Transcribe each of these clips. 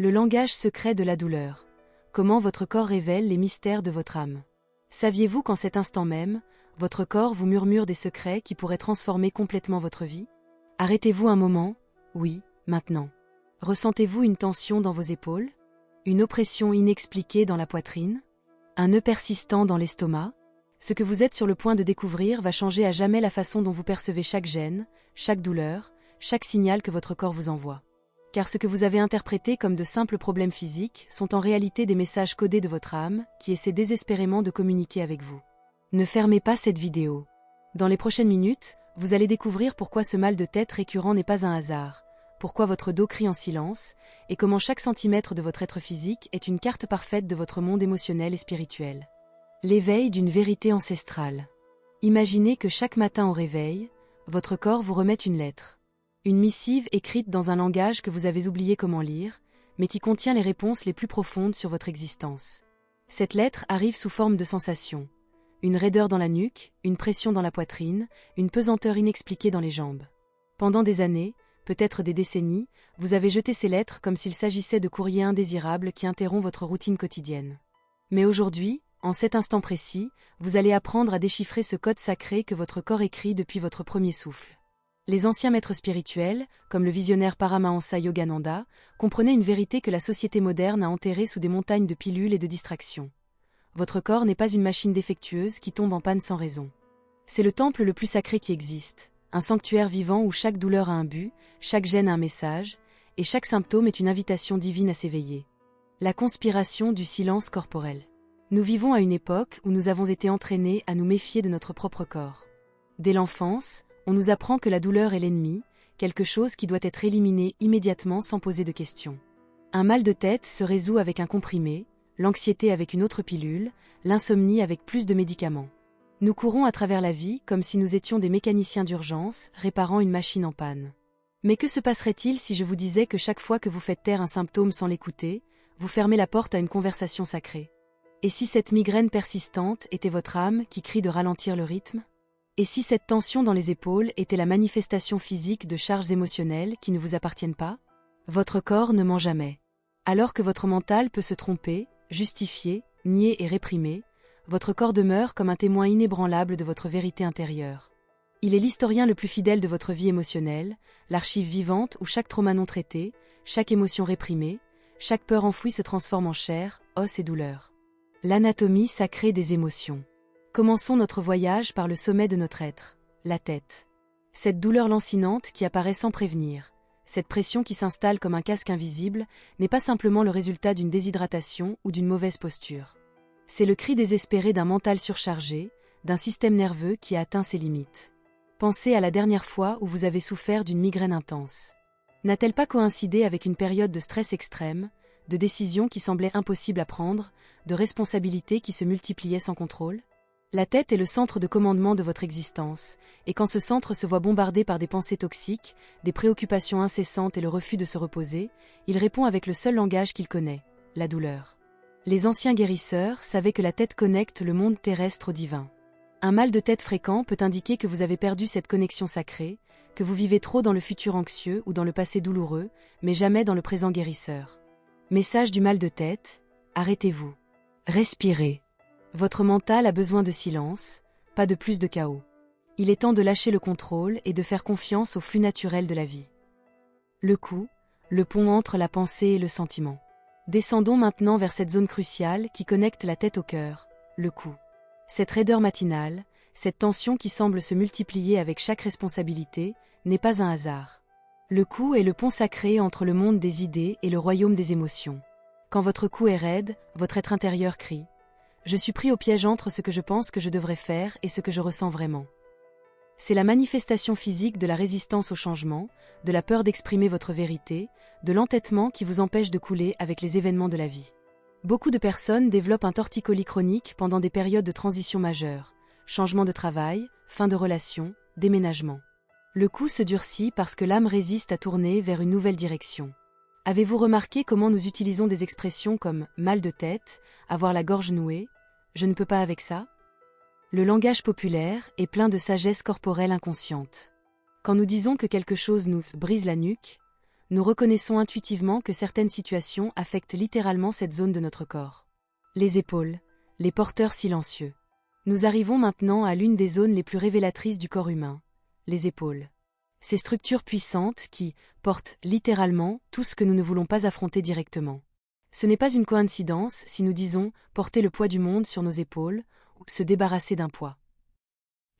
Le langage secret de la douleur. Comment votre corps révèle les mystères de votre âme. Saviez-vous qu'en cet instant même, votre corps vous murmure des secrets qui pourraient transformer complètement votre vie? Arrêtez-vous un moment, oui, maintenant. Ressentez-vous une tension dans vos épaules? Une oppression inexpliquée dans la poitrine? Un nœud persistant dans l'estomac? Ce que vous êtes sur le point de découvrir va changer à jamais la façon dont vous percevez chaque gêne, chaque douleur, chaque signal que votre corps vous envoie. Car ce que vous avez interprété comme de simples problèmes physiques sont en réalité des messages codés de votre âme qui essaie désespérément de communiquer avec vous. Ne fermez pas cette vidéo. Dans les prochaines minutes, vous allez découvrir pourquoi ce mal de tête récurrent n'est pas un hasard, pourquoi votre dos crie en silence, et comment chaque centimètre de votre être physique est une carte parfaite de votre monde émotionnel et spirituel. L'éveil d'une vérité ancestrale. Imaginez que chaque matin au réveil, votre corps vous remette une lettre. Une missive écrite dans un langage que vous avez oublié comment lire, mais qui contient les réponses les plus profondes sur votre existence. Cette lettre arrive sous forme de sensations. Une raideur dans la nuque, une pression dans la poitrine, une pesanteur inexpliquée dans les jambes. Pendant des années, peut-être des décennies, vous avez jeté ces lettres comme s'il s'agissait de courriers indésirables qui interrompent votre routine quotidienne. Mais aujourd'hui, en cet instant précis, vous allez apprendre à déchiffrer ce code sacré que votre corps écrit depuis votre premier souffle. Les anciens maîtres spirituels, comme le visionnaire Paramahansa Yogananda, comprenaient une vérité que la société moderne a enterrée sous des montagnes de pilules et de distractions. Votre corps n'est pas une machine défectueuse qui tombe en panne sans raison. C'est le temple le plus sacré qui existe, un sanctuaire vivant où chaque douleur a un but, chaque gêne a un message, et chaque symptôme est une invitation divine à s'éveiller. La conspiration du silence corporel. Nous vivons à une époque où nous avons été entraînés à nous méfier de notre propre corps. Dès l'enfance, on nous apprend que la douleur est l'ennemi, quelque chose qui doit être éliminé immédiatement sans poser de questions. Un mal de tête se résout avec un comprimé, l'anxiété avec une autre pilule, l'insomnie avec plus de médicaments. Nous courons à travers la vie comme si nous étions des mécaniciens d'urgence, réparant une machine en panne. Mais que se passerait-il si je vous disais que chaque fois que vous faites taire un symptôme sans l'écouter, vous fermez la porte à une conversation sacrée? Et si cette migraine persistante était votre âme qui crie de ralentir le rythme? Et si cette tension dans les épaules était la manifestation physique de charges émotionnelles qui ne vous appartiennent pas? Votre corps ne ment jamais. Alors que votre mental peut se tromper, justifier, nier et réprimer, votre corps demeure comme un témoin inébranlable de votre vérité intérieure. Il est l'historien le plus fidèle de votre vie émotionnelle, l'archive vivante où chaque trauma non traité, chaque émotion réprimée, chaque peur enfouie se transforme en chair, os et douleur. L'anatomie sacrée des émotions. Commençons notre voyage par le sommet de notre être, la tête. Cette douleur lancinante qui apparaît sans prévenir, cette pression qui s'installe comme un casque invisible, n'est pas simplement le résultat d'une déshydratation ou d'une mauvaise posture. C'est le cri désespéré d'un mental surchargé, d'un système nerveux qui a atteint ses limites. Pensez à la dernière fois où vous avez souffert d'une migraine intense. N'a-t-elle pas coïncidé avec une période de stress extrême, de décisions qui semblaient impossibles à prendre, de responsabilités qui se multipliaient sans contrôle? La tête est le centre de commandement de votre existence, et quand ce centre se voit bombardé par des pensées toxiques, des préoccupations incessantes et le refus de se reposer, il répond avec le seul langage qu'il connaît, la douleur. Les anciens guérisseurs savaient que la tête connecte le monde terrestre au divin. Un mal de tête fréquent peut indiquer que vous avez perdu cette connexion sacrée, que vous vivez trop dans le futur anxieux ou dans le passé douloureux, mais jamais dans le présent guérisseur. Message du mal de tête, arrêtez-vous. Respirez. Votre mental a besoin de silence, pas de plus de chaos. Il est temps de lâcher le contrôle et de faire confiance au flux naturel de la vie. Le cou, le pont entre la pensée et le sentiment. Descendons maintenant vers cette zone cruciale qui connecte la tête au cœur, le cou. Cette raideur matinale, cette tension qui semble se multiplier avec chaque responsabilité, n'est pas un hasard. Le cou est le pont sacré entre le monde des idées et le royaume des émotions. Quand votre cou est raide, votre être intérieur crie. Je suis pris au piège entre ce que je pense que je devrais faire et ce que je ressens vraiment. C'est la manifestation physique de la résistance au changement, de la peur d'exprimer votre vérité, de l'entêtement qui vous empêche de couler avec les événements de la vie. Beaucoup de personnes développent un torticolis chronique pendant des périodes de transition majeure, changement de travail, fin de relation, déménagement. Le cou se durcit parce que l'âme résiste à tourner vers une nouvelle direction. Avez-vous remarqué comment nous utilisons des expressions comme « mal de tête »,« avoir la gorge nouée »,« je ne peux pas avec ça ». Le langage populaire est plein de sagesse corporelle inconsciente. Quand nous disons que quelque chose nous brise la nuque, Nous reconnaissons intuitivement que certaines situations affectent littéralement cette zone de notre corps. Les épaules, les porteurs silencieux. Nous arrivons maintenant à l'une des zones les plus révélatrices du corps humain, les épaules. Ces structures puissantes qui portent littéralement tout ce que nous ne voulons pas affronter directement. Ce n'est pas une coïncidence si nous disons porter le poids du monde sur nos épaules ou se débarrasser d'un poids.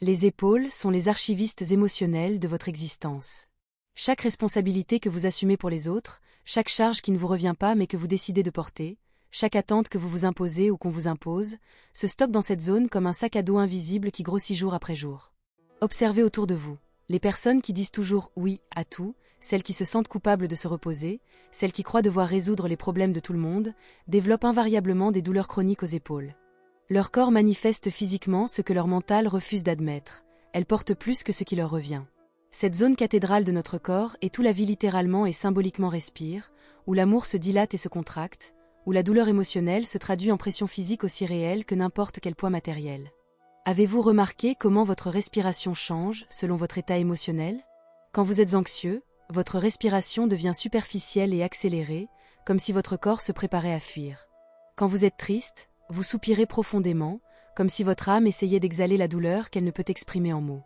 Les épaules sont les archivistes émotionnels de votre existence. Chaque responsabilité que vous assumez pour les autres, chaque charge qui ne vous revient pas mais que vous décidez de porter, chaque attente que vous vous imposez ou qu'on vous impose, se stocke dans cette zone comme un sac à dos invisible qui grossit jour après jour. Observez autour de vous. Les personnes qui disent toujours « oui » à tout, celles qui se sentent coupables de se reposer, celles qui croient devoir résoudre les problèmes de tout le monde, développent invariablement des douleurs chroniques aux épaules. Leur corps manifeste physiquement ce que leur mental refuse d'admettre. Elles portent plus que ce qui leur revient. Cette zone cathédrale de notre corps est où la vie littéralement et symboliquement respire, où l'amour se dilate et se contracte, où la douleur émotionnelle se traduit en pression physique aussi réelle que n'importe quel poids matériel. Avez-vous remarqué comment votre respiration change selon votre état émotionnel? Quand vous êtes anxieux, votre respiration devient superficielle et accélérée, comme si votre corps se préparait à fuir. Quand vous êtes triste, vous soupirez profondément, comme si votre âme essayait d'exhaler la douleur qu'elle ne peut exprimer en mots.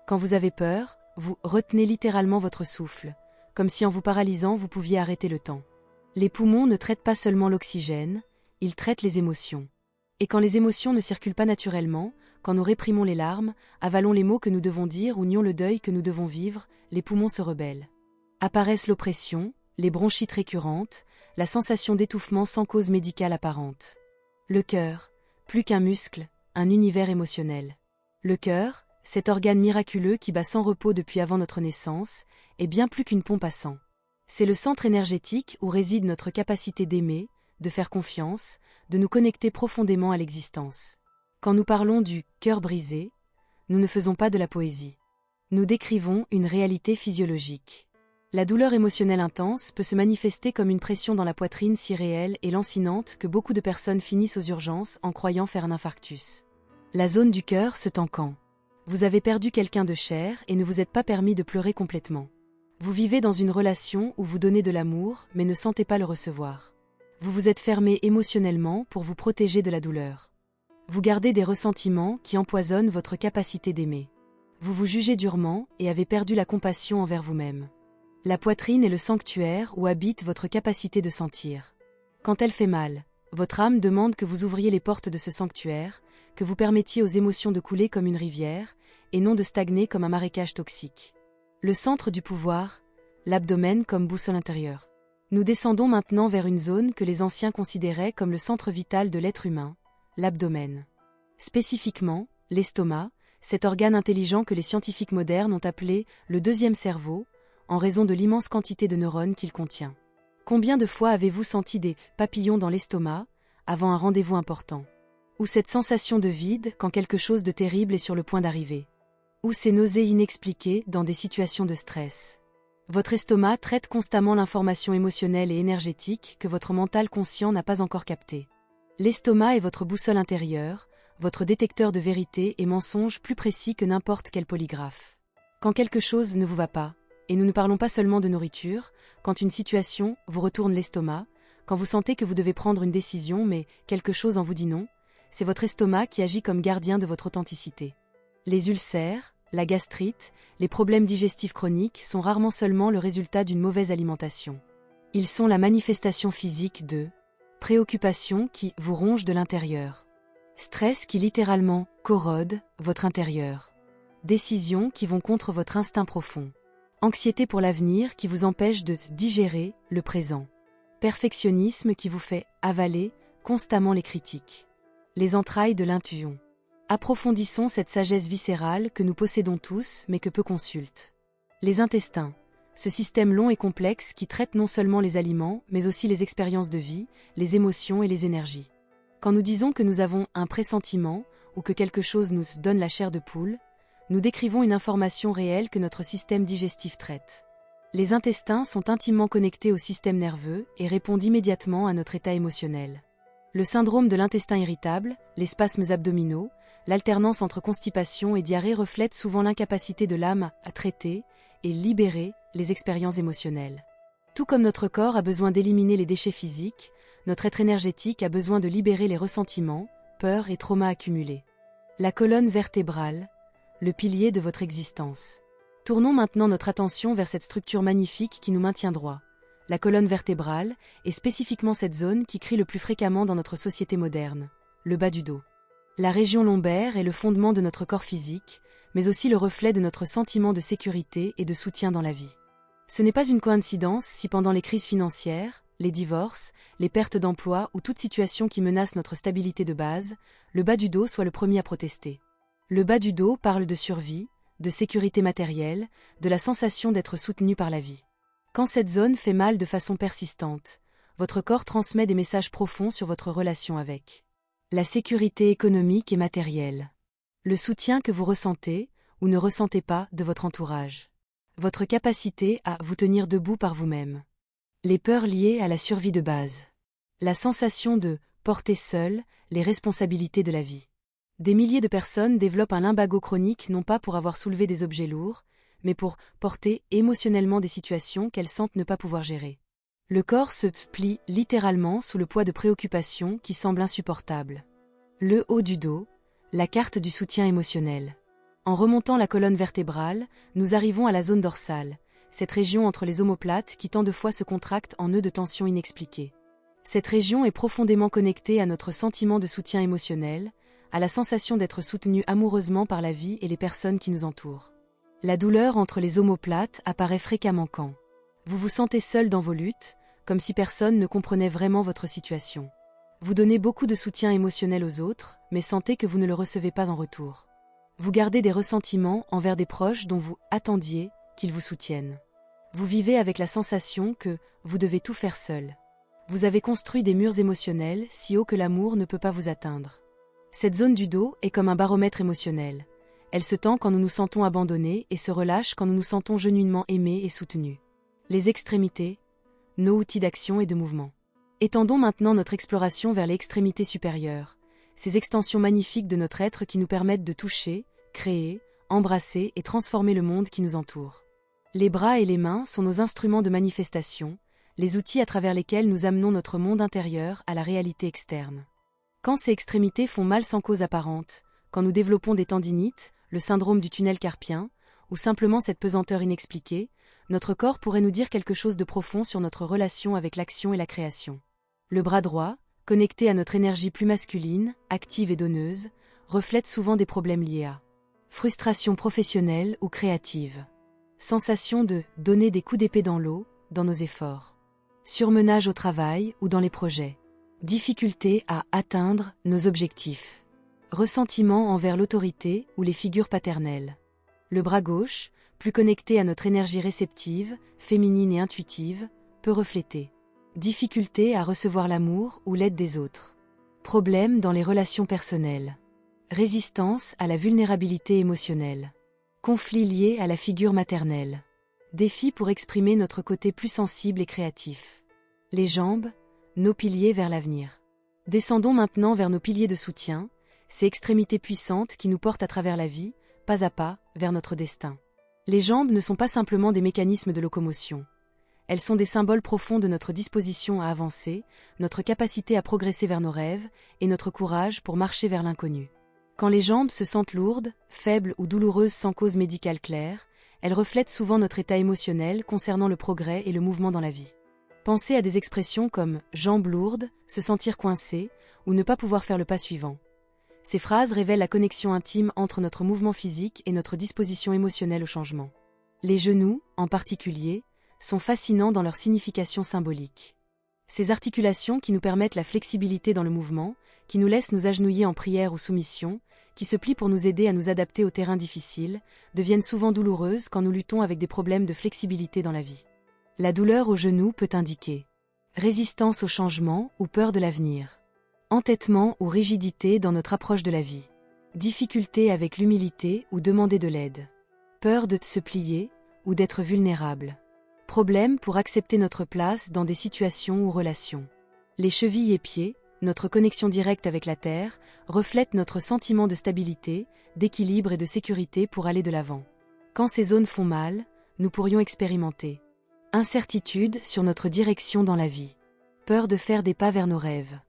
Quand vous avez peur, vous retenez littéralement votre souffle, comme si en vous paralysant vous pouviez arrêter le temps. Les poumons ne traitent pas seulement l'oxygène, ils traitent les émotions. Et quand les émotions ne circulent pas naturellement, quand nous réprimons les larmes, avalons les mots que nous devons dire ou nions le deuil que nous devons vivre, les poumons se rebellent. Apparaissent l'oppression, les bronchites récurrentes, la sensation d'étouffement sans cause médicale apparente. Le cœur, plus qu'un muscle, un univers émotionnel. Le cœur, cet organe miraculeux qui bat sans repos depuis avant notre naissance, est bien plus qu'une pompe à sang. C'est le centre énergétique où réside notre capacité d'aimer, de faire confiance, de nous connecter profondément à l'existence. Quand nous parlons du « cœur brisé », nous ne faisons pas de la poésie. Nous décrivons une réalité physiologique. La douleur émotionnelle intense peut se manifester comme une pression dans la poitrine si réelle et lancinante que beaucoup de personnes finissent aux urgences en croyant faire un infarctus. La zone du cœur se tend quand vous avez perdu quelqu'un de cher et ne vous êtes pas permis de pleurer complètement. Vous vivez dans une relation où vous donnez de l'amour mais ne sentez pas le recevoir. Vous vous êtes fermé émotionnellement pour vous protéger de la douleur. Vous gardez des ressentiments qui empoisonnent votre capacité d'aimer. Vous vous jugez durement et avez perdu la compassion envers vous-même. La poitrine est le sanctuaire où habite votre capacité de sentir. Quand elle fait mal, votre âme demande que vous ouvriez les portes de ce sanctuaire, que vous permettiez aux émotions de couler comme une rivière, et non de stagner comme un marécage toxique. Le centre du pouvoir, l'abdomen comme boussole intérieure. Nous descendons maintenant vers une zone que les anciens considéraient comme le centre vital de l'être humain, l'abdomen. Spécifiquement, l'estomac, cet organe intelligent que les scientifiques modernes ont appelé le deuxième cerveau, en raison de l'immense quantité de neurones qu'il contient. Combien de fois avez-vous senti des papillons dans l'estomac, avant un rendez-vous important? Ou cette sensation de vide quand quelque chose de terrible est sur le point d'arriver? Ou ces nausées inexpliquées dans des situations de stress? Votre estomac traite constamment l'information émotionnelle et énergétique que votre mental conscient n'a pas encore captée. L'estomac est votre boussole intérieure, votre détecteur de vérité et mensonges plus précis que n'importe quel polygraphe. Quand quelque chose ne vous va pas, et nous ne parlons pas seulement de nourriture, quand une situation vous retourne l'estomac, quand vous sentez que vous devez prendre une décision mais quelque chose en vous dit non, c'est votre estomac qui agit comme gardien de votre authenticité. Les ulcères, la gastrite, les problèmes digestifs chroniques sont rarement seulement le résultat d'une mauvaise alimentation. Ils sont la manifestation physique de préoccupations qui vous rongent de l'intérieur, stress qui littéralement corrode votre intérieur, décisions qui vont contre votre instinct profond, anxiété pour l'avenir qui vous empêche de digérer le présent, perfectionnisme qui vous fait avaler constamment les critiques, les entrailles de l'intuition. Approfondissons cette sagesse viscérale que nous possédons tous mais que peu consultent. Les intestins, ce système long et complexe qui traite non seulement les aliments mais aussi les expériences de vie, les émotions et les énergies. Quand nous disons que nous avons un pressentiment ou que quelque chose nous donne la chair de poule, nous décrivons une information réelle que notre système digestif traite. Les intestins sont intimement connectés au système nerveux et répondent immédiatement à notre état émotionnel. Le syndrome de l'intestin irritable, les spasmes abdominaux, l'alternance entre constipation et diarrhée reflètent souvent l'incapacité de l'âme à traiter et libérer les expériences émotionnelles. Tout comme notre corps a besoin d'éliminer les déchets physiques, notre être énergétique a besoin de libérer les ressentiments, peurs et traumas accumulés. La colonne vertébrale, le pilier de votre existence. Tournons maintenant notre attention vers cette structure magnifique qui nous maintient droit. La colonne vertébrale est spécifiquement cette zone qui crie le plus fréquemment dans notre société moderne, le bas du dos. La région lombaire est le fondement de notre corps physique, mais aussi le reflet de notre sentiment de sécurité et de soutien dans la vie. Ce n'est pas une coïncidence si pendant les crises financières, les divorces, les pertes d'emploi ou toute situation qui menace notre stabilité de base, le bas du dos soit le premier à protester. Le bas du dos parle de survie, de sécurité matérielle, de la sensation d'être soutenu par la vie. Quand cette zone fait mal de façon persistante, votre corps transmet des messages profonds sur votre relation avec la sécurité économique et matérielle, le soutien que vous ressentez ou ne ressentez pas de votre entourage, votre capacité à vous tenir debout par vous-même, les peurs liées à la survie de base, la sensation de porter seul les responsabilités de la vie. Des milliers de personnes développent un lumbago chronique non pas pour avoir soulevé des objets lourds, mais pour porter émotionnellement des situations qu'elles sentent ne pas pouvoir gérer. Le corps se plie littéralement sous le poids de préoccupations qui semblent insupportables. Le haut du dos, la carte du soutien émotionnel. En remontant la colonne vertébrale, nous arrivons à la zone dorsale, cette région entre les omoplates qui tant de fois se contracte en nœud de tension inexpliquée. Cette région est profondément connectée à notre sentiment de soutien émotionnel, à la sensation d'être soutenu amoureusement par la vie et les personnes qui nous entourent. La douleur entre les omoplates apparaît fréquemment quand vous vous sentez seul dans vos luttes, comme si personne ne comprenait vraiment votre situation. Vous donnez beaucoup de soutien émotionnel aux autres, mais sentez que vous ne le recevez pas en retour. Vous gardez des ressentiments envers des proches dont vous attendiez qu'ils vous soutiennent. Vous vivez avec la sensation que vous devez tout faire seul. Vous avez construit des murs émotionnels si hauts que l'amour ne peut pas vous atteindre. Cette zone du dos est comme un baromètre émotionnel. Elle se tend quand nous nous sentons abandonnés et se relâche quand nous nous sentons genuinement aimés et soutenus. Les extrémités, nos outils d'action et de mouvement. Étendons maintenant notre exploration vers les extrémités supérieures, ces extensions magnifiques de notre être qui nous permettent de toucher, créer, embrasser et transformer le monde qui nous entoure. Les bras et les mains sont nos instruments de manifestation, les outils à travers lesquels nous amenons notre monde intérieur à la réalité externe. Quand ces extrémités font mal sans cause apparente, quand nous développons des tendinites, le syndrome du tunnel carpien, ou simplement cette pesanteur inexpliquée, notre corps pourrait nous dire quelque chose de profond sur notre relation avec l'action et la création. Le bras droit, connecté à notre énergie plus masculine, active et donneuse, reflète souvent des problèmes liés à frustration professionnelle ou créative. Sensation de donner des coups d'épée dans l'eau, dans nos efforts. Surmenage au travail ou dans les projets. Difficulté à atteindre nos objectifs. Ressentiment envers l'autorité ou les figures paternelles. Le bras gauche, plus connecté à notre énergie réceptive, féminine et intuitive, peut refléter difficulté à recevoir l'amour ou l'aide des autres. Problèmes dans les relations personnelles. Résistance à la vulnérabilité émotionnelle. Conflits liés à la figure maternelle. Défis pour exprimer notre côté plus sensible et créatif. Les jambes, nos piliers vers l'avenir. Descendons maintenant vers nos piliers de soutien, ces extrémités puissantes qui nous portent à travers la vie, pas à pas, vers notre destin. Les jambes ne sont pas simplement des mécanismes de locomotion. Elles sont des symboles profonds de notre disposition à avancer, notre capacité à progresser vers nos rêves et notre courage pour marcher vers l'inconnu. Quand les jambes se sentent lourdes, faibles ou douloureuses sans cause médicale claire, elles reflètent souvent notre état émotionnel concernant le progrès et le mouvement dans la vie. Pensez à des expressions comme « jambes lourdes »,« se sentir coincé » ou « ne pas pouvoir faire le pas suivant ». Ces phrases révèlent la connexion intime entre notre mouvement physique et notre disposition émotionnelle au changement. Les genoux, en particulier, sont fascinants dans leur signification symbolique. Ces articulations qui nous permettent la flexibilité dans le mouvement, qui nous laissent nous agenouiller en prière ou soumission, qui se plient pour nous aider à nous adapter aux terrains difficiles, deviennent souvent douloureuses quand nous luttons avec des problèmes de flexibilité dans la vie. La douleur au genou peut indiquer résistance au changement ou peur de l'avenir. Entêtement ou rigidité dans notre approche de la vie. Difficulté avec l'humilité ou demander de l'aide. Peur de se plier ou d'être vulnérable. Problème pour accepter notre place dans des situations ou relations. Les chevilles et pieds, notre connexion directe avec la terre, reflètent notre sentiment de stabilité, d'équilibre et de sécurité pour aller de l'avant. Quand ces zones font mal, nous pourrions expérimenter Incertitude sur notre direction dans la vie. Peur de faire des pas vers nos rêves.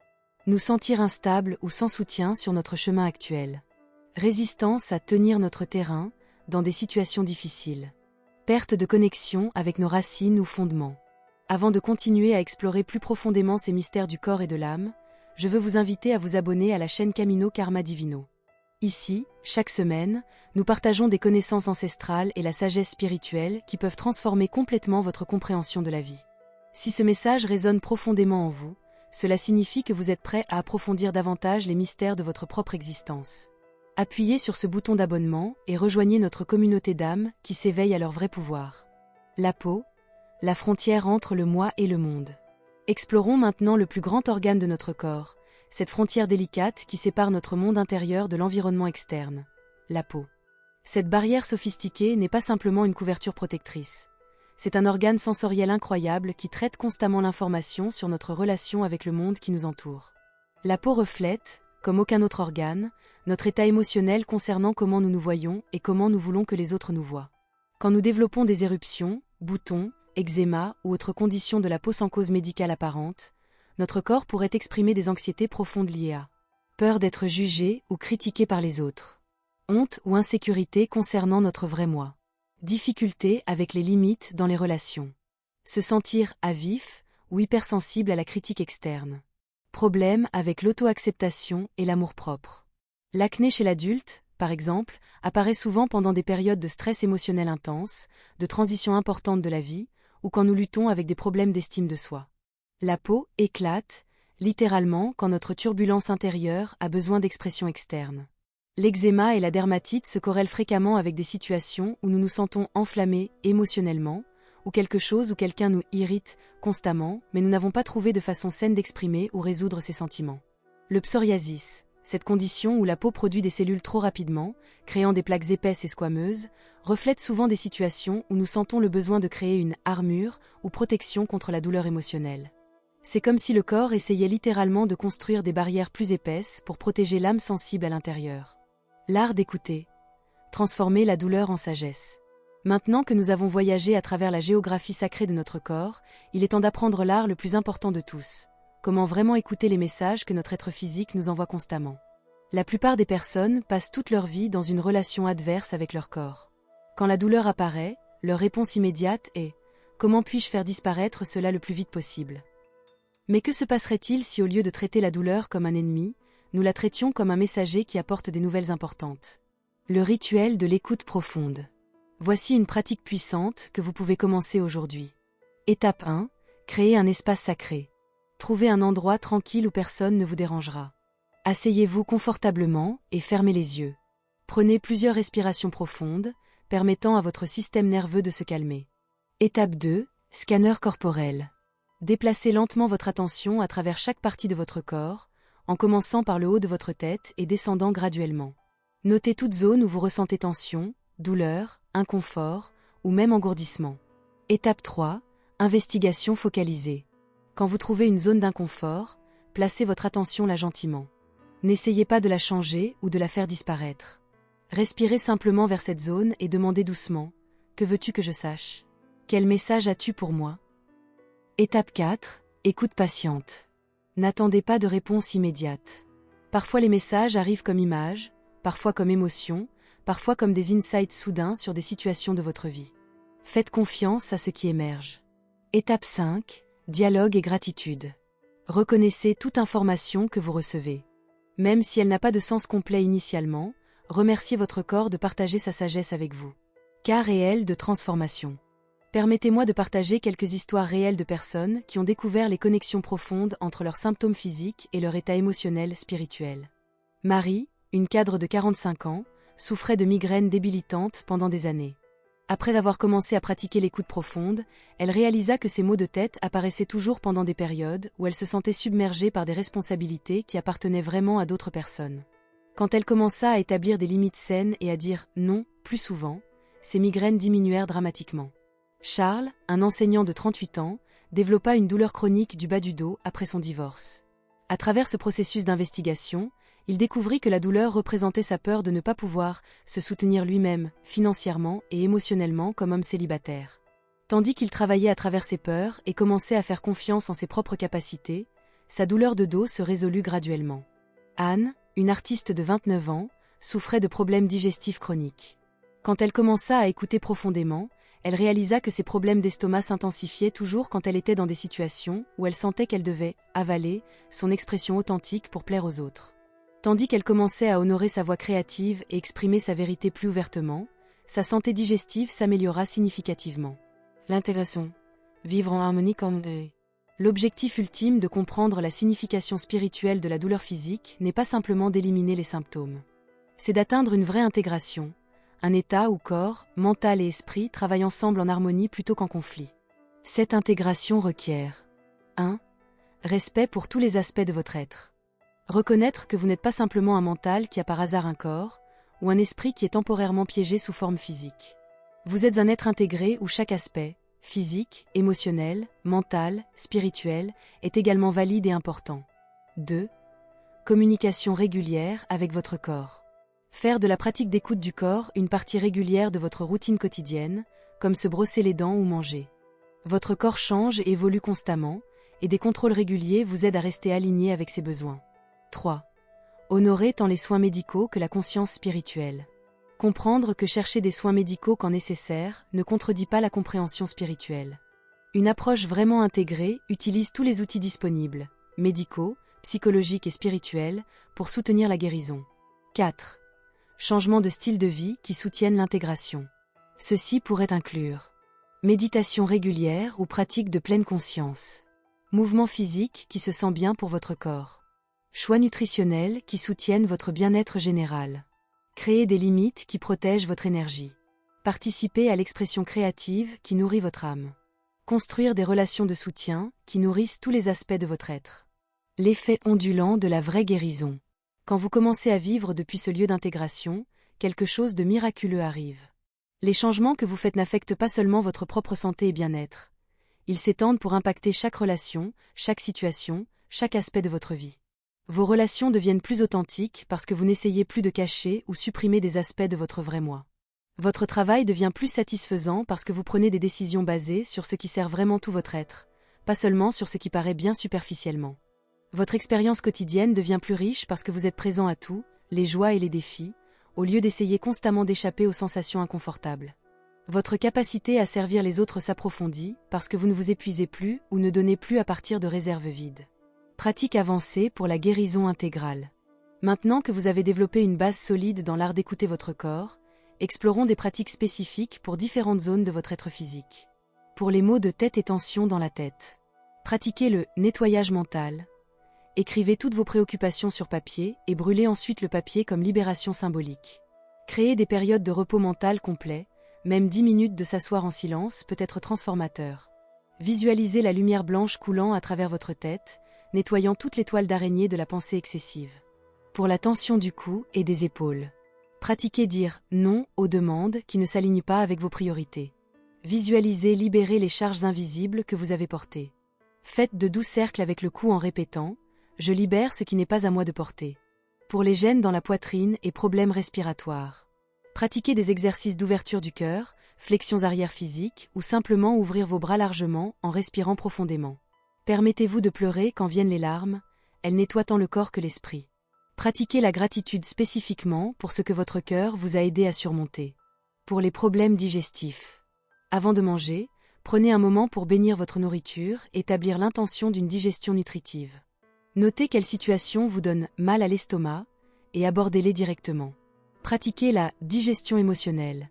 Nous sentir instables ou sans soutien sur notre chemin actuel. Résistance à tenir notre terrain dans des situations difficiles. Perte de connexion avec nos racines ou fondements. Avant de continuer à explorer plus profondément ces mystères du corps et de l'âme, je veux vous inviter à vous abonner à la chaîne Camino Karma Divino. Ici, chaque semaine, nous partageons des connaissances ancestrales et la sagesse spirituelle qui peuvent transformer complètement votre compréhension de la vie. Si ce message résonne profondément en vous, cela signifie que vous êtes prêt à approfondir davantage les mystères de votre propre existence. Appuyez sur ce bouton d'abonnement et rejoignez notre communauté d'âmes qui s'éveillent à leur vrai pouvoir. La peau, la frontière entre le moi et le monde. Explorons maintenant le plus grand organe de notre corps, cette frontière délicate qui sépare notre monde intérieur de l'environnement externe, la peau. Cette barrière sophistiquée n'est pas simplement une couverture protectrice. C'est un organe sensoriel incroyable qui traite constamment l'information sur notre relation avec le monde qui nous entoure. La peau reflète, comme aucun autre organe, notre état émotionnel concernant comment nous nous voyons et comment nous voulons que les autres nous voient. Quand nous développons des éruptions, boutons, eczéma ou autres conditions de la peau sans cause médicale apparente, notre corps pourrait exprimer des anxiétés profondes liées à peur d'être jugé ou critiqué par les autres, honte ou insécurité concernant notre vrai moi, difficultés avec les limites dans les relations, se sentir à vif ou hypersensible à la critique externe, problèmes avec l'auto-acceptation et l'amour-propre. L'acné chez l'adulte, par exemple, apparaît souvent pendant des périodes de stress émotionnel intense, de transition importante de la vie, ou quand nous luttons avec des problèmes d'estime de soi. La peau éclate, littéralement quand notre turbulence intérieure a besoin d'expression externe. L'eczéma et la dermatite se corrèlent fréquemment avec des situations où nous nous sentons enflammés émotionnellement, où quelque chose ou quelqu'un nous irrite constamment, mais nous n'avons pas trouvé de façon saine d'exprimer ou résoudre ces sentiments. Le psoriasis, cette condition où la peau produit des cellules trop rapidement, créant des plaques épaisses et squameuses, reflète souvent des situations où nous sentons le besoin de créer une armure ou protection contre la douleur émotionnelle. C'est comme si le corps essayait littéralement de construire des barrières plus épaisses pour protéger l'âme sensible à l'intérieur. L'art d'écouter. Transformer la douleur en sagesse. Maintenant que nous avons voyagé à travers la géographie sacrée de notre corps, il est temps d'apprendre l'art le plus important de tous. Comment vraiment écouter les messages que notre être physique nous envoie constamment. La plupart des personnes passent toute leur vie dans une relation adverse avec leur corps. Quand la douleur apparaît, leur réponse immédiate est « Comment puis-je faire disparaître cela le plus vite possible ?» Mais que se passerait-il si au lieu de traiter la douleur comme un ennemi, nous la traitions comme un messager qui apporte des nouvelles importantes? Le rituel de l'écoute profonde. Voici une pratique puissante que vous pouvez commencer aujourd'hui. Étape 1. Créer un espace sacré. Trouvez un endroit tranquille où personne ne vous dérangera. Asseyez-vous confortablement et fermez les yeux. Prenez plusieurs respirations profondes, permettant à votre système nerveux de se calmer. Étape 2. Scanner corporel. Déplacez lentement votre attention à travers chaque partie de votre corps, en commençant par le haut de votre tête et descendant graduellement. Notez toute zone où vous ressentez tension, douleur, inconfort ou même engourdissement. Étape 3. Investigation focalisée. Quand vous trouvez une zone d'inconfort, placez votre attention là gentiment. N'essayez pas de la changer ou de la faire disparaître. Respirez simplement vers cette zone et demandez doucement « Que veux-tu que je sache ? Quel message as-tu pour moi ?» Étape 4. Écoute patiente. N'attendez pas de réponse immédiate. Parfois les messages arrivent comme images, parfois comme émotions, parfois comme des insights soudains sur des situations de votre vie. Faites confiance à ce qui émerge. Étape 5. Dialogue et gratitude. Reconnaissez toute information que vous recevez. Même si elle n'a pas de sens complet initialement, remerciez votre corps de partager sa sagesse avec vous. Cas réel de transformation. Permettez-moi de partager quelques histoires réelles de personnes qui ont découvert les connexions profondes entre leurs symptômes physiques et leur état émotionnel spirituel. Marie, une cadre de 45 ans, souffrait de migraines débilitantes pendant des années. Après avoir commencé à pratiquer l'écoute profonde, elle réalisa que ses maux de tête apparaissaient toujours pendant des périodes où elle se sentait submergée par des responsabilités qui appartenaient vraiment à d'autres personnes. Quand elle commença à établir des limites saines et à dire « non » plus souvent, ses migraines diminuèrent dramatiquement. Charles, un enseignant de 38 ans, développa une douleur chronique du bas du dos après son divorce. À travers ce processus d'investigation, il découvrit que la douleur représentait sa peur de ne pas pouvoir se soutenir lui-même, financièrement et émotionnellement comme homme célibataire. Tandis qu'il travaillait à travers ses peurs et commençait à faire confiance en ses propres capacités, sa douleur de dos se résolut graduellement. Anne, une artiste de 29 ans, souffrait de problèmes digestifs chroniques. Quand elle commença à écouter profondément, elle réalisa que ses problèmes d'estomac s'intensifiaient toujours quand elle était dans des situations où elle sentait qu'elle devait avaler son expression authentique pour plaire aux autres. Tandis qu'elle commençait à honorer sa voix créative et exprimer sa vérité plus ouvertement, sa santé digestive s'améliora significativement. L'intégration. Vivre en harmonie comme deux. L'objectif ultime de comprendre la signification spirituelle de la douleur physique n'est pas simplement d'éliminer les symptômes. C'est d'atteindre une vraie intégration, un état où corps, mental et esprit travaillent ensemble en harmonie plutôt qu'en conflit. Cette intégration requiert 1. Respect pour tous les aspects de votre être. Reconnaître que vous n'êtes pas simplement un mental qui a par hasard un corps, ou un esprit qui est temporairement piégé sous forme physique. Vous êtes un être intégré où chaque aspect, physique, émotionnel, mental, spirituel, est également valide et important. 2. Communication régulière avec votre corps. Faire de la pratique d'écoute du corps une partie régulière de votre routine quotidienne, comme se brosser les dents ou manger. Votre corps change et évolue constamment, et des contrôles réguliers vous aident à rester aligné avec ses besoins. 3. Honorer tant les soins médicaux que la conscience spirituelle. Comprendre que chercher des soins médicaux quand nécessaire ne contredit pas la compréhension spirituelle. Une approche vraiment intégrée utilise tous les outils disponibles, médicaux, psychologiques et spirituels, pour soutenir la guérison. 4. Changement de style de vie qui soutiennent l'intégration. Ceci pourrait inclure méditation régulière ou pratique de pleine conscience. Mouvement physique qui se sent bien pour votre corps. Choix nutritionnels qui soutiennent votre bien-être général. Créer des limites qui protègent votre énergie. Participer à l'expression créative qui nourrit votre âme. Construire des relations de soutien qui nourrissent tous les aspects de votre être. L'effet ondulant de la vraie guérison. Quand vous commencez à vivre depuis ce lieu d'intégration, quelque chose de miraculeux arrive. Les changements que vous faites n'affectent pas seulement votre propre santé et bien-être. Ils s'étendent pour impacter chaque relation, chaque situation, chaque aspect de votre vie. Vos relations deviennent plus authentiques parce que vous n'essayez plus de cacher ou supprimer des aspects de votre vrai moi. Votre travail devient plus satisfaisant parce que vous prenez des décisions basées sur ce qui sert vraiment tout votre être, pas seulement sur ce qui paraît bien superficiellement. Votre expérience quotidienne devient plus riche parce que vous êtes présent à tout, les joies et les défis, au lieu d'essayer constamment d'échapper aux sensations inconfortables. Votre capacité à servir les autres s'approfondit parce que vous ne vous épuisez plus ou ne donnez plus à partir de réserves vides. Pratique avancée pour la guérison intégrale. Maintenant que vous avez développé une base solide dans l'art d'écouter votre corps, explorons des pratiques spécifiques pour différentes zones de votre être physique. Pour les maux de tête et tensions dans la tête. Pratiquez le nettoyage mental. Écrivez toutes vos préoccupations sur papier et brûlez ensuite le papier comme libération symbolique. Créez des périodes de repos mental complet, même 10 minutes de s'asseoir en silence peut être transformateur. Visualisez la lumière blanche coulant à travers votre tête, nettoyant toutes les toiles d'araignée de la pensée excessive. Pour la tension du cou et des épaules. Pratiquez dire non aux demandes qui ne s'alignent pas avec vos priorités. Visualisez libérer les charges invisibles que vous avez portées. Faites de doux cercles avec le cou en répétant « Je libère ce qui n'est pas à moi de porter ». Pour les gènes dans la poitrine et problèmes respiratoires. Pratiquez des exercices d'ouverture du cœur, flexions arrière physiques ou simplement ouvrir vos bras largement en respirant profondément. Permettez-vous de pleurer quand viennent les larmes, elles nettoient tant le corps que l'esprit. Pratiquez la gratitude spécifiquement pour ce que votre cœur vous a aidé à surmonter. Pour les problèmes digestifs. Avant de manger, prenez un moment pour bénir votre nourriture et établir l'intention d'une digestion nutritive. Notez quelles situations vous donnent mal à l'estomac et abordez-les directement. Pratiquez la digestion émotionnelle.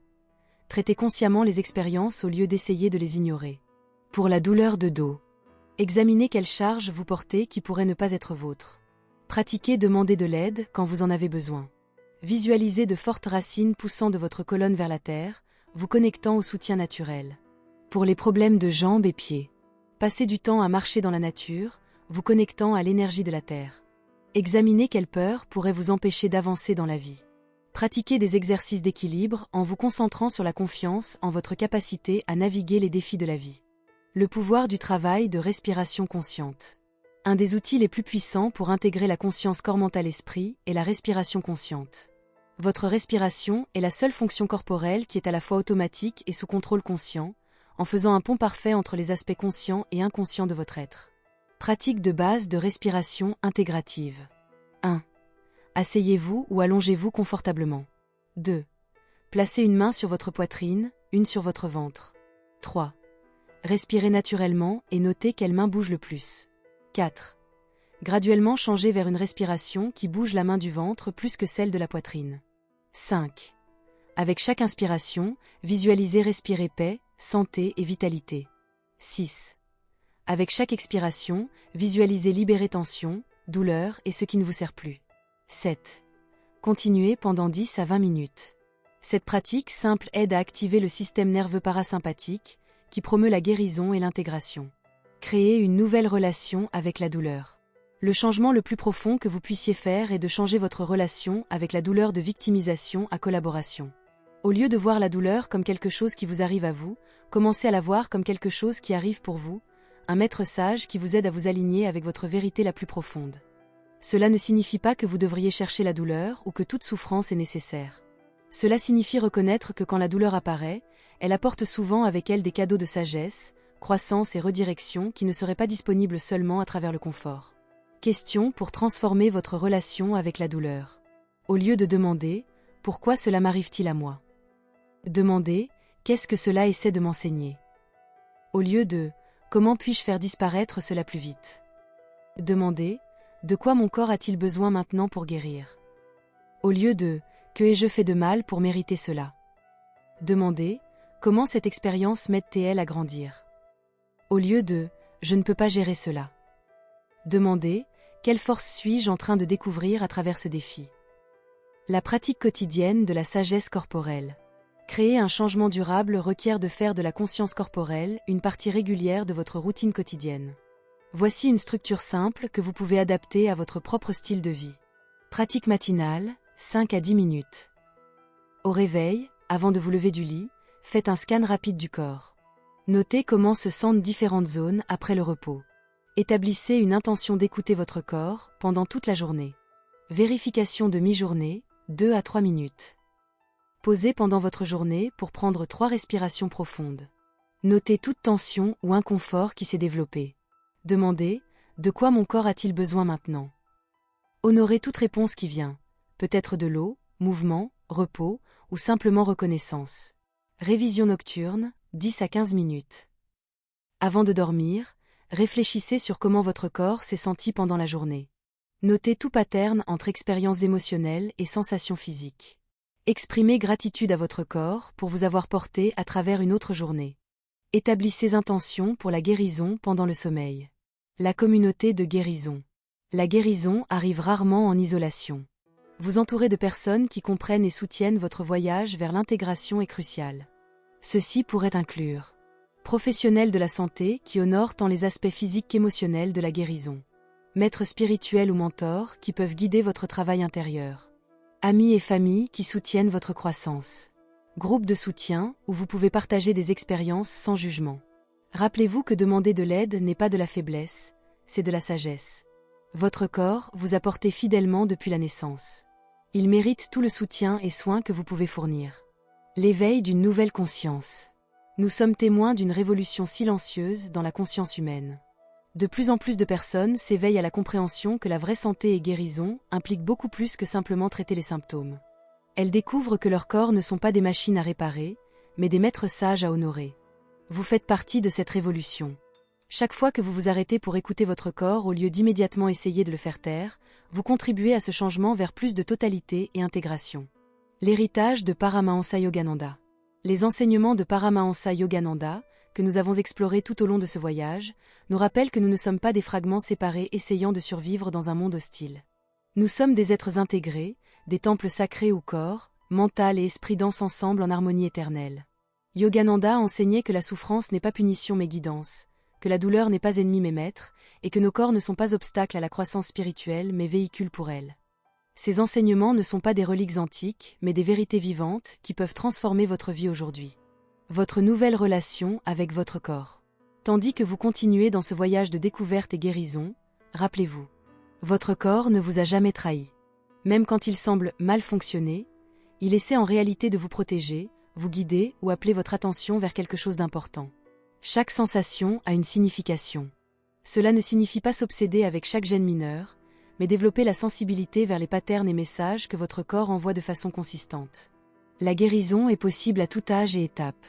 Traitez consciemment les expériences au lieu d'essayer de les ignorer. Pour la douleur de dos. Examinez quelles charges vous portez qui pourraient ne pas être vôtres. Pratiquez demander de l'aide quand vous en avez besoin. Visualisez de fortes racines poussant de votre colonne vers la terre, vous connectant au soutien naturel. Pour les problèmes de jambes et pieds. Passez du temps à marcher dans la nature, vous connectant à l'énergie de la terre. Examinez quelle peur pourrait vous empêcher d'avancer dans la vie. Pratiquez des exercices d'équilibre en vous concentrant sur la confiance en votre capacité à naviguer les défis de la vie. Le pouvoir du travail de respiration consciente. Un des outils les plus puissants pour intégrer la conscience corps-mental-esprit est la respiration consciente. Votre respiration est la seule fonction corporelle qui est à la fois automatique et sous contrôle conscient, en faisant un pont parfait entre les aspects conscients et inconscients de votre être. Pratique de base de respiration intégrative. 1. Asseyez-vous ou allongez-vous confortablement. 2. Placez une main sur votre poitrine, une sur votre ventre. 3. Respirez naturellement et notez quelle main bouge le plus. 4. Graduellement changez vers une respiration qui bouge la main du ventre plus que celle de la poitrine. 5. Avec chaque inspiration, visualisez respirer paix, santé et vitalité. 6. Avec chaque expiration, visualisez libérer tension, douleur et ce qui ne vous sert plus. 7. Continuez pendant 10 à 20 minutes. Cette pratique simple aide à activer le système nerveux parasympathique, qui promeut la guérison et l'intégration. Créez une nouvelle relation avec la douleur. Le changement le plus profond que vous puissiez faire est de changer votre relation avec la douleur de victimisation à collaboration. Au lieu de voir la douleur comme quelque chose qui vous arrive à vous, commencez à la voir comme quelque chose qui arrive pour vous, un maître sage qui vous aide à vous aligner avec votre vérité la plus profonde. Cela ne signifie pas que vous devriez chercher la douleur ou que toute souffrance est nécessaire. Cela signifie reconnaître que quand la douleur apparaît, elle apporte souvent avec elle des cadeaux de sagesse, croissance et redirection qui ne seraient pas disponibles seulement à travers le confort. Question pour transformer votre relation avec la douleur. Au lieu de demander « Pourquoi cela m'arrive-t-il à moi ?» Demandez « Qu'est-ce que cela essaie de m'enseigner ?» Au lieu de « Comment puis-je faire disparaître cela plus vite ?» Demandez « De quoi mon corps a-t-il besoin maintenant pour guérir ?» Au lieu de « Que ai-je fait de mal pour mériter cela ?» Demandez « Comment cette expérience m'aide-t-elle à grandir ?» Au lieu de « Je ne peux pas gérer cela ?» Demandez « Quelle force suis-je en train de découvrir à travers ce défi ?» La pratique quotidienne de la sagesse corporelle. Créer un changement durable requiert de faire de la conscience corporelle une partie régulière de votre routine quotidienne. Voici une structure simple que vous pouvez adapter à votre propre style de vie. Pratique matinale, 5 à 10 minutes. Au réveil, avant de vous lever du lit, faites un scan rapide du corps. Notez comment se sentent différentes zones après le repos. Établissez une intention d'écouter votre corps pendant toute la journée. Vérification de mi-journée, 2 à 3 minutes. Posez pendant votre journée pour prendre 3 respirations profondes. Notez toute tension ou inconfort qui s'est développé. Demandez « De quoi mon corps a-t-il besoin maintenant ?» Honorez toute réponse qui vient, peut-être de l'eau, mouvement, repos ou simplement reconnaissance. Révision nocturne, 10 à 15 minutes. Avant de dormir, réfléchissez sur comment votre corps s'est senti pendant la journée. Notez tout pattern entre expériences émotionnelles et sensations physiques. Exprimez gratitude à votre corps pour vous avoir porté à travers une autre journée. Établissez intentions pour la guérison pendant le sommeil. La communauté de guérison. La guérison arrive rarement en isolation. Vous entourer de personnes qui comprennent et soutiennent votre voyage vers l'intégration est crucial. Ceci pourrait inclure professionnels de la santé qui honorent tant les aspects physiques qu'émotionnels de la guérison. Maîtres spirituels ou mentors qui peuvent guider votre travail intérieur. Amis et familles qui soutiennent votre croissance. Groupe de soutien où vous pouvez partager des expériences sans jugement. Rappelez-vous que demander de l'aide n'est pas de la faiblesse, c'est de la sagesse. Votre corps vous a porté fidèlement depuis la naissance. Il mérite tout le soutien et soin que vous pouvez fournir. L'éveil d'une nouvelle conscience. Nous sommes témoins d'une révolution silencieuse dans la conscience humaine. De plus en plus de personnes s'éveillent à la compréhension que la vraie santé et guérison impliquent beaucoup plus que simplement traiter les symptômes. Elles découvrent que leurs corps ne sont pas des machines à réparer, mais des maîtres sages à honorer. Vous faites partie de cette révolution. Chaque fois que vous vous arrêtez pour écouter votre corps au lieu d'immédiatement essayer de le faire taire, vous contribuez à ce changement vers plus de totalité et intégration. L'héritage de Paramahansa Yogananda. Les enseignements de Paramahansa Yogananda, que nous avons explorés tout au long de ce voyage, nous rappellent que nous ne sommes pas des fragments séparés essayant de survivre dans un monde hostile. Nous sommes des êtres intégrés, des temples sacrés où corps, mental et esprit dansent ensemble en harmonie éternelle. Yogananda enseignait que la souffrance n'est pas punition mais guidance, que la douleur n'est pas ennemi mais maître, et que nos corps ne sont pas obstacles à la croissance spirituelle mais véhicules pour elle. Ces enseignements ne sont pas des reliques antiques, mais des vérités vivantes qui peuvent transformer votre vie aujourd'hui. Votre nouvelle relation avec votre corps. Tandis que vous continuez dans ce voyage de découverte et guérison, rappelez-vous, votre corps ne vous a jamais trahi. Même quand il semble mal fonctionner, il essaie en réalité de vous protéger, vous guider ou appeler votre attention vers quelque chose d'important. Chaque sensation a une signification. Cela ne signifie pas s'obséder avec chaque gêne mineure, mais développer la sensibilité vers les patterns et messages que votre corps envoie de façon consistante. La guérison est possible à tout âge et étape.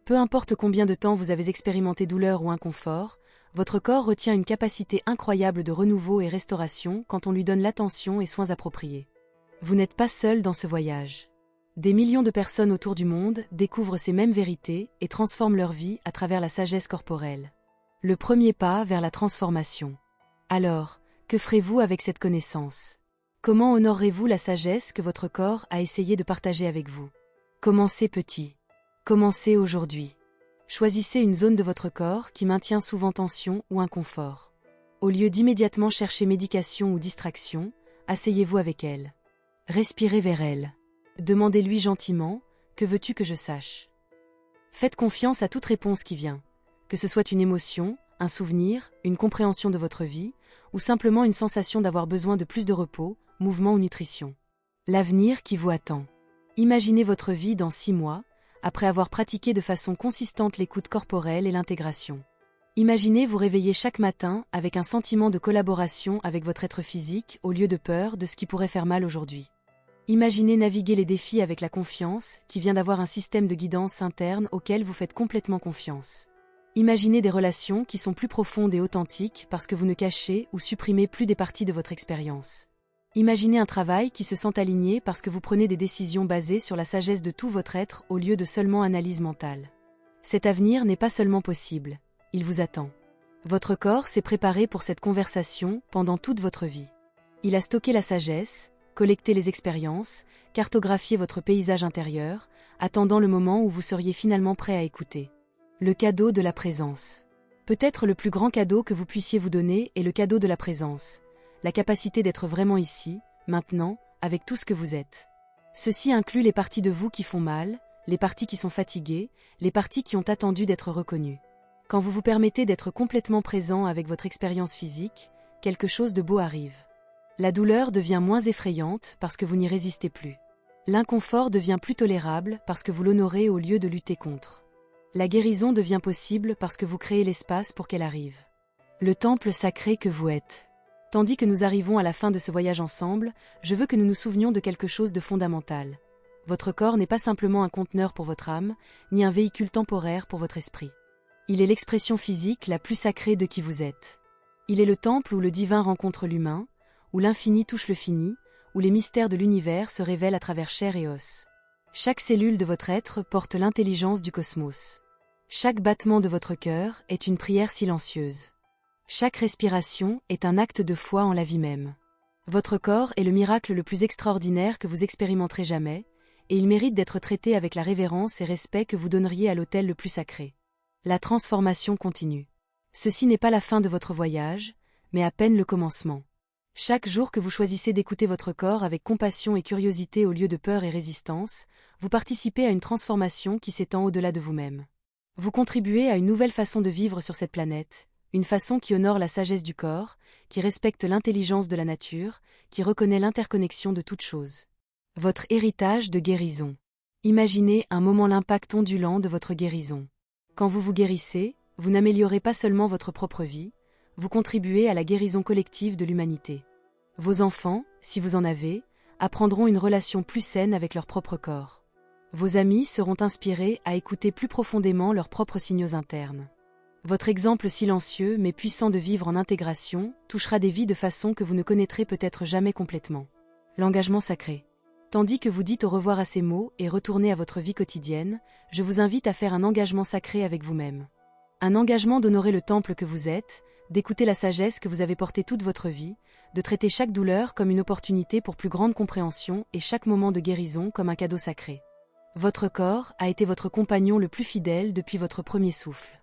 Peu importe combien de temps vous avez expérimenté douleur ou inconfort, votre corps retient une capacité incroyable de renouveau et restauration quand on lui donne l'attention et soins appropriés. Vous n'êtes pas seul dans ce voyage. Des millions de personnes autour du monde découvrent ces mêmes vérités et transforment leur vie à travers la sagesse corporelle. Le premier pas vers la transformation. Alors, que ferez-vous avec cette connaissance? Comment honorerez-vous la sagesse que votre corps a essayé de partager avec vous? Commencez petit. Commencez aujourd'hui. Choisissez une zone de votre corps qui maintient souvent tension ou inconfort. Au lieu d'immédiatement chercher médication ou distraction, asseyez-vous avec elle. Respirez vers elle. Demandez-lui gentiment « Que veux-tu que je sache ?» Faites confiance à toute réponse qui vient, que ce soit une émotion, un souvenir, une compréhension de votre vie, ou simplement une sensation d'avoir besoin de plus de repos, mouvement ou nutrition. L'avenir qui vous attend. Imaginez votre vie dans 6 mois, après avoir pratiqué de façon consistante l'écoute corporelle et l'intégration. Imaginez vous réveiller chaque matin avec un sentiment de collaboration avec votre être physique au lieu de peur de ce qui pourrait faire mal aujourd'hui. Imaginez naviguer les défis avec la confiance qui vient d'avoir un système de guidance interne auquel vous faites complètement confiance. Imaginez des relations qui sont plus profondes et authentiques parce que vous ne cachez ou supprimez plus des parties de votre expérience. Imaginez un travail qui se sent aligné parce que vous prenez des décisions basées sur la sagesse de tout votre être au lieu de seulement analyse mentale. Cet avenir n'est pas seulement possible, il vous attend. Votre corps s'est préparé pour cette conversation pendant toute votre vie. Il a stocké la sagesse, collecté les expériences, cartographié votre paysage intérieur, attendant le moment où vous seriez finalement prêt à écouter. Le cadeau de la présence. Peut-être le plus grand cadeau que vous puissiez vous donner est le cadeau de la présence, la capacité d'être vraiment ici, maintenant, avec tout ce que vous êtes. Ceci inclut les parties de vous qui font mal, les parties qui sont fatiguées, les parties qui ont attendu d'être reconnues. Quand vous vous permettez d'être complètement présent avec votre expérience physique, quelque chose de beau arrive. La douleur devient moins effrayante parce que vous n'y résistez plus. L'inconfort devient plus tolérable parce que vous l'honorez au lieu de lutter contre. La guérison devient possible parce que vous créez l'espace pour qu'elle arrive. Le temple sacré que vous êtes. Tandis que nous arrivons à la fin de ce voyage ensemble, je veux que nous nous souvenions de quelque chose de fondamental. Votre corps n'est pas simplement un conteneur pour votre âme, ni un véhicule temporaire pour votre esprit. Il est l'expression physique la plus sacrée de qui vous êtes. Il est le temple où le divin rencontre l'humain, où l'infini touche le fini, où les mystères de l'univers se révèlent à travers chair et os. Chaque cellule de votre être porte l'intelligence du cosmos. Chaque battement de votre cœur est une prière silencieuse. Chaque respiration est un acte de foi en la vie même. Votre corps est le miracle le plus extraordinaire que vous expérimenterez jamais, et il mérite d'être traité avec la révérence et respect que vous donneriez à l'autel le plus sacré. La transformation continue. Ceci n'est pas la fin de votre voyage, mais à peine le commencement. Chaque jour que vous choisissez d'écouter votre corps avec compassion et curiosité au lieu de peur et résistance, vous participez à une transformation qui s'étend au-delà de vous-même. Vous contribuez à une nouvelle façon de vivre sur cette planète, une façon qui honore la sagesse du corps, qui respecte l'intelligence de la nature, qui reconnaît l'interconnexion de toutes choses. Votre héritage de guérison. Imaginez un moment l'impact ondulant de votre guérison. Quand vous vous guérissez, vous n'améliorez pas seulement votre propre vie, vous contribuez à la guérison collective de l'humanité. Vos enfants, si vous en avez, apprendront une relation plus saine avec leur propre corps. Vos amis seront inspirés à écouter plus profondément leurs propres signaux internes. Votre exemple silencieux mais puissant de vivre en intégration touchera des vies de façon que vous ne connaîtrez peut-être jamais complètement. L'engagement sacré. Tandis que vous dites au revoir à ces mots et retournez à votre vie quotidienne, je vous invite à faire un engagement sacré avec vous-même. Un engagement d'honorer le temple que vous êtes, d'écouter la sagesse que vous avez portée toute votre vie, de traiter chaque douleur comme une opportunité pour plus grande compréhension et chaque moment de guérison comme un cadeau sacré. Votre corps a été votre compagnon le plus fidèle depuis votre premier souffle.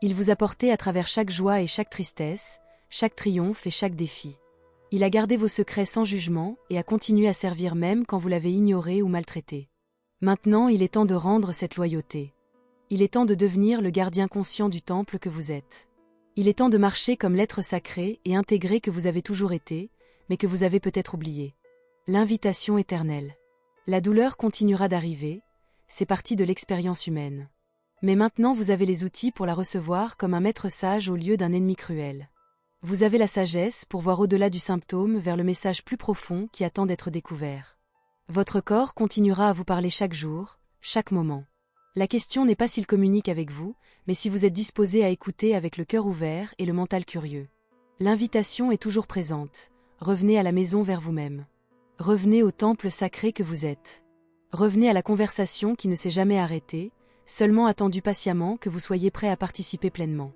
Il vous a porté à travers chaque joie et chaque tristesse, chaque triomphe et chaque défi. Il a gardé vos secrets sans jugement et a continué à servir même quand vous l'avez ignoré ou maltraité. Maintenant, il est temps de rendre cette loyauté. Il est temps de devenir le gardien conscient du temple que vous êtes. Il est temps de marcher comme l'être sacré et intégré que vous avez toujours été, mais que vous avez peut-être oublié. L'invitation éternelle. La douleur continuera d'arriver, c'est partie de l'expérience humaine. Mais maintenant vous avez les outils pour la recevoir comme un maître sage au lieu d'un ennemi cruel. Vous avez la sagesse pour voir au-delà du symptôme vers le message plus profond qui attend d'être découvert. Votre corps continuera à vous parler chaque jour, chaque moment. La question n'est pas s'il communique avec vous, mais si vous êtes disposé à écouter avec le cœur ouvert et le mental curieux. L'invitation est toujours présente. Revenez à la maison vers vous-même. Revenez au temple sacré que vous êtes. Revenez à la conversation qui ne s'est jamais arrêtée, seulement attendu patiemment que vous soyez prêt à participer pleinement.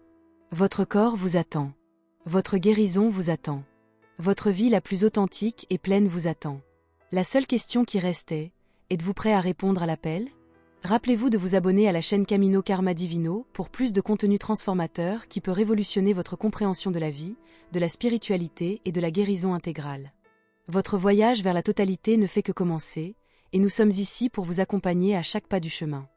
Votre corps vous attend. Votre guérison vous attend. Votre vie la plus authentique et pleine vous attend. La seule question qui restait, êtes-vous prêt à répondre à l'appel? Rappelez-vous de vous abonner à la chaîne Camino Karma Divino pour plus de contenu transformateur qui peut révolutionner votre compréhension de la vie, de la spiritualité et de la guérison intégrale. Votre voyage vers la totalité ne fait que commencer, et nous sommes ici pour vous accompagner à chaque pas du chemin.